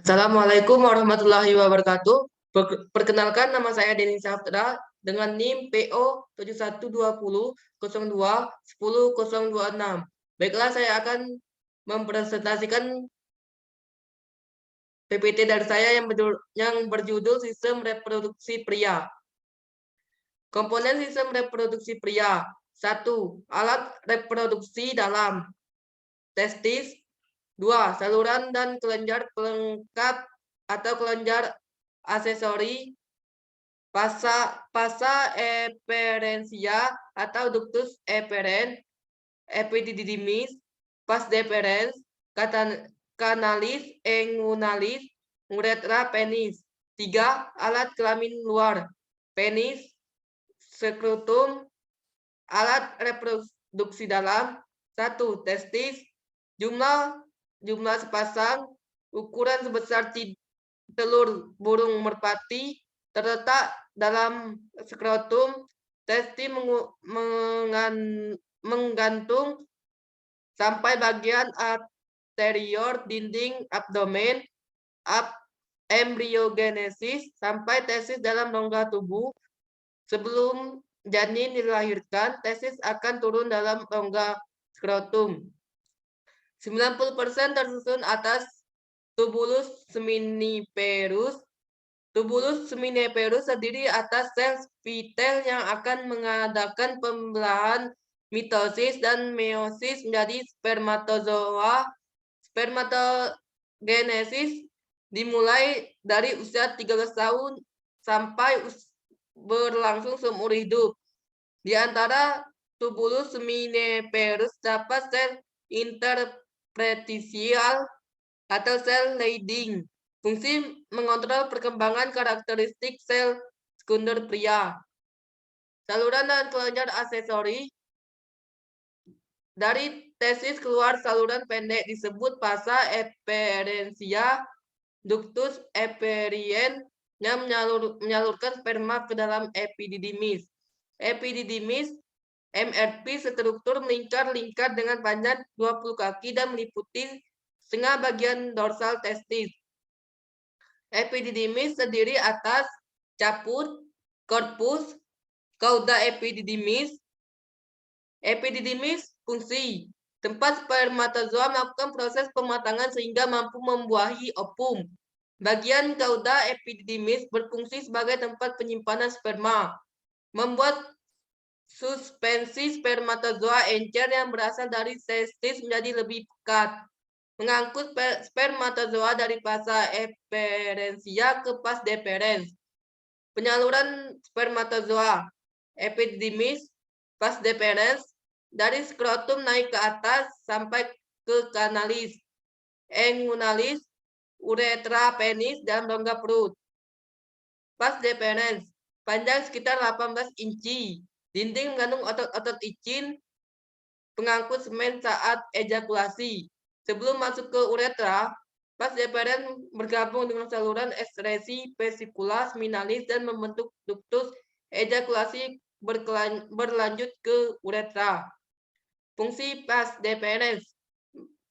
Assalamualaikum warahmatullahi wabarakatuh. Perkenalkan, nama saya Denny Saputra dengan NIM PO 7120021026. Baiklah, saya akan mempresentasikan PPT dari saya yang berjudul Sistem Reproduksi Pria. Komponen sistem reproduksi pria. 1. Alat reproduksi dalam testis. 2. Saluran dan kelenjar pelengkap atau kelenjar aksesori, pasa eperensia atau ductus efferens, epididymis, vas deferens, canalis inguinalis, uretra penis. 3. Alat kelamin luar, penis, skrotum. Alat reproduksi dalam. 1. Testis. Jumlah sepasang, ukuran sebesar telur burung merpati, terletak dalam skrotum. Testis menggantung sampai bagian anterior dinding abdomen. Embryogenesis sampai testis dalam rongga tubuh. Sebelum janin dilahirkan, testis akan turun dalam rongga skrotum. 90% tersusun atas tubulus seminiferus. Tubulus seminiferus terdiri atas sel vitel yang akan mengadakan pembelahan mitosis dan meiosis menjadi spermatozoa. Spermatogenesis dimulai dari usia 13 tahun sampai berlangsung seumur hidup. Di antara tubulus seminiferus dapat sel interstitial atau sel Leydig, fungsi mengontrol perkembangan karakteristik sel sekunder pria. Saluran dan kelenjar aksesori. Dari testis keluar saluran pendek disebut pasa eperensia, ductus efferens yang menyalurkan sperma ke dalam epididymis. Epididymis MRP struktur melingkar dengan panjang 20 kaki dan meliputi setengah bagian dorsal testis. Epididymis terdiri atas caput, korpus, cauda epididymis. Epididymis fungsi tempat spermatozoa melakukan proses pematangan sehingga mampu membuahi ovum. Bagian cauda epididymis berfungsi sebagai tempat penyimpanan sperma, membuat suspensi spermatozoa encer yang berasal dari testis menjadi lebih pekat, mengangkut spermatozoa dari pasa eperensia ke vas deferens. Penyaluran spermatozoa epididymis, vas deferens, dari skrotum naik ke atas sampai ke canalis inguinalis, uretra penis, dan rongga perut. Vas deferens panjang sekitar 18 inci. Dinding mengandung otot-otot licin pengangkut semen saat ejakulasi. Sebelum masuk ke uretra, vas deferens bergabung dengan saluran ekskresi vesikula seminalis dan membentuk ductus ejakulasi berlanjut ke uretra. Fungsi vas deferens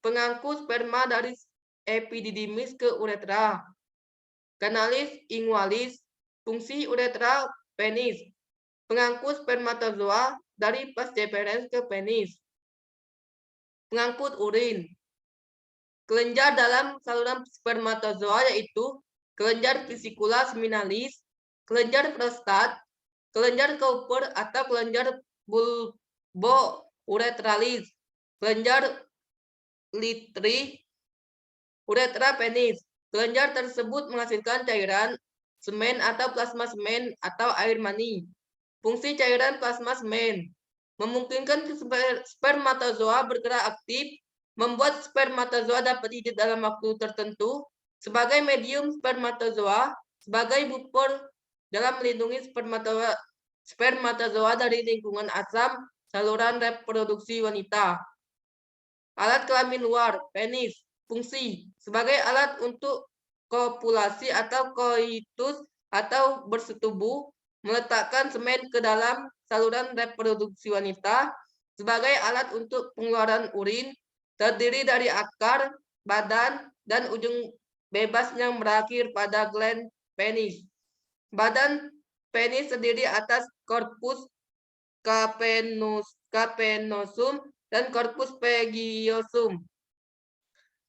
pengangkut sperma dari epididymis ke uretra. Canalis inguinalis, fungsi uretra penis, pengangkut spermatozoa dari vas deferens ke penis. Pengangkut urin. Kelenjar dalam saluran spermatozoa yaitu kelenjar vesikula seminalis, kelenjar prostat, kelenjar Cooper atau kelenjar bulbo-uretralis, kelenjar Litri, uretra penis. Kelenjar tersebut menghasilkan cairan semen atau plasma semen atau air mani. Fungsi cairan plasma semen memungkinkan spermatozoa bergerak aktif, membuat spermatozoa dapat hidup dalam waktu tertentu sebagai medium spermatozoa, sebagai buffer dalam melindungi spermatozoa dari lingkungan asam saluran reproduksi wanita. Alat kelamin luar, penis, fungsi sebagai alat untuk kopulasi atau koitus atau bersetubuh, meletakkan semen ke dalam saluran reproduksi wanita, sebagai alat untuk pengeluaran urin, terdiri dari akar, badan, dan ujung bebas yang berakhir pada gland penis. Badan penis terdiri atas korpus capenosum dan korpus pegiosum.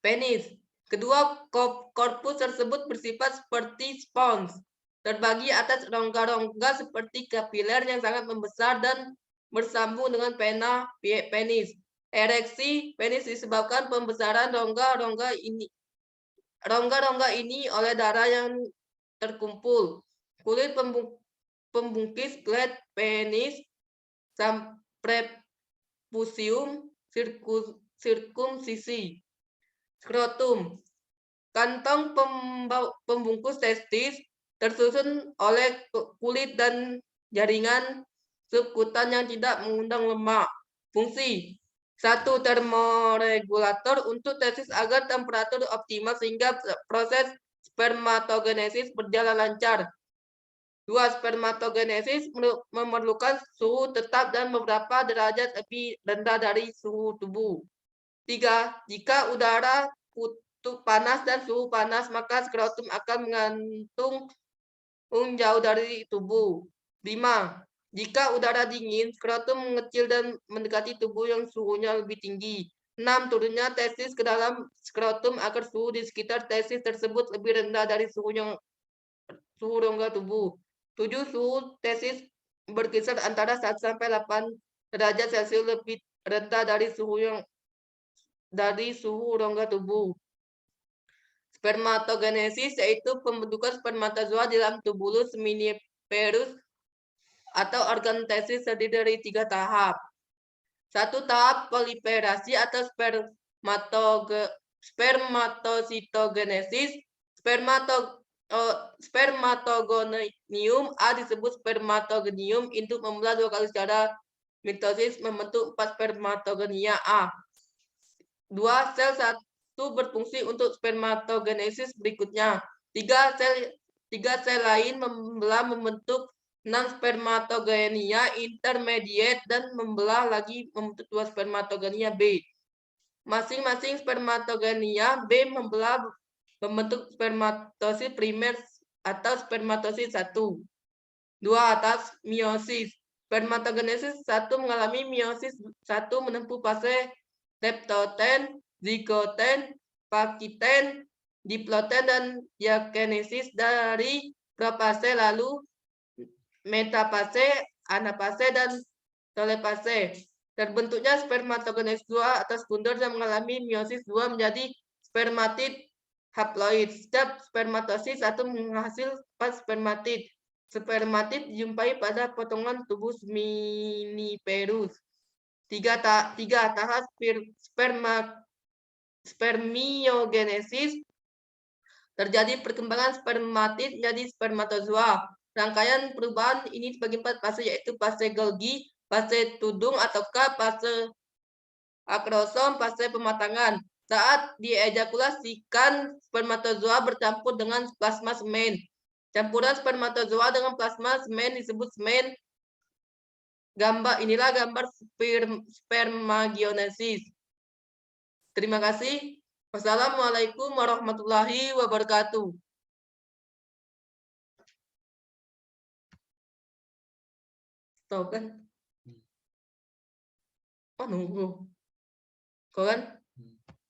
Penis. Kedua korpus tersebut bersifat seperti spons, terbagi atas rongga-rongga seperti kapiler yang sangat membesar dan bersambung dengan penis. Ereksi penis disebabkan pembesaran rongga-rongga ini oleh darah yang terkumpul. Kulit pembungkis gland penis prepucium circumsisi. Skrotum. Kantong pembungkus testis tersusun oleh kulit dan jaringan subkutan yang tidak mengundang lemak. Fungsi. 1. Termoregulator untuk testis agar temperatur optimal sehingga proses spermatogenesis berjalan lancar. 2. Spermatogenesis memerlukan suhu tetap dan beberapa derajat lebih rendah dari suhu tubuh. 3. Jika udara kutub panas dan suhu panas, maka skrotum akan menggantung jauh dari tubuh. 5. Jika udara dingin, skrotum mengecil dan mendekati tubuh yang suhunya lebih tinggi. 6. Turunnya testis ke dalam skrotum agar suhu di sekitar testis tersebut lebih rendah dari suhu rongga tubuh. 7. Suhu testis berkisar antara 1 sampai 8 derajat Celcius lebih rendah dari suhu rongga tubuh. Spermatogenesis yaitu pembentukan spermatozoa di dalam tubulus seminiferus atau organ testis terdiri dari 3 tahap. 1. Tahap proliferasi atau spermatositogenesis. Spermatogonium A disebut spermatogonium induk membelah 2 kali secara mitosis membentuk 4 spermatogonia A. 2. Sel 1 berfungsi untuk spermatogenesis berikutnya. 3 sel lain membelah membentuk 6 spermatogenia intermediate dan membelah lagi membentuk 2 spermatogenia B. Masing-masing spermatogenia B membelah membentuk spermatosis primer atau spermatosis 1. 2. Atas meiosis. Spermatogenesis 1 mengalami meiosis 1 menempuh fase leptoten, zigoten, pakiten, diploten, dan diakinesis dari profase lalu metafase, anafase, dan telofase. Terbentuknya spermatogenesis 2 atau sekunder yang mengalami meiosis 2 menjadi spermatid haploid. Setiap spermatosis 1 menghasilkan 4 spermatid. Spermatid dijumpai pada potongan tubuh seminiferus. 3. Tahap spermiogenesis. Terjadi perkembangan spermatid menjadi spermatozoa. Rangkaian perubahan ini dibagi 4 fase, yaitu fase Golgi, fase tudung ataukah fase akrosom, fase pematangan. Saat diejakulasikan, spermatozoa bercampur dengan plasma semen. Campuran spermatozoa dengan plasma semen disebut semen. Inilah gambar spermagionesis. Terima kasih. Wassalamualaikum warahmatullahi wabarakatuh. Tahu kan? Oh, nunggu. Kau kan?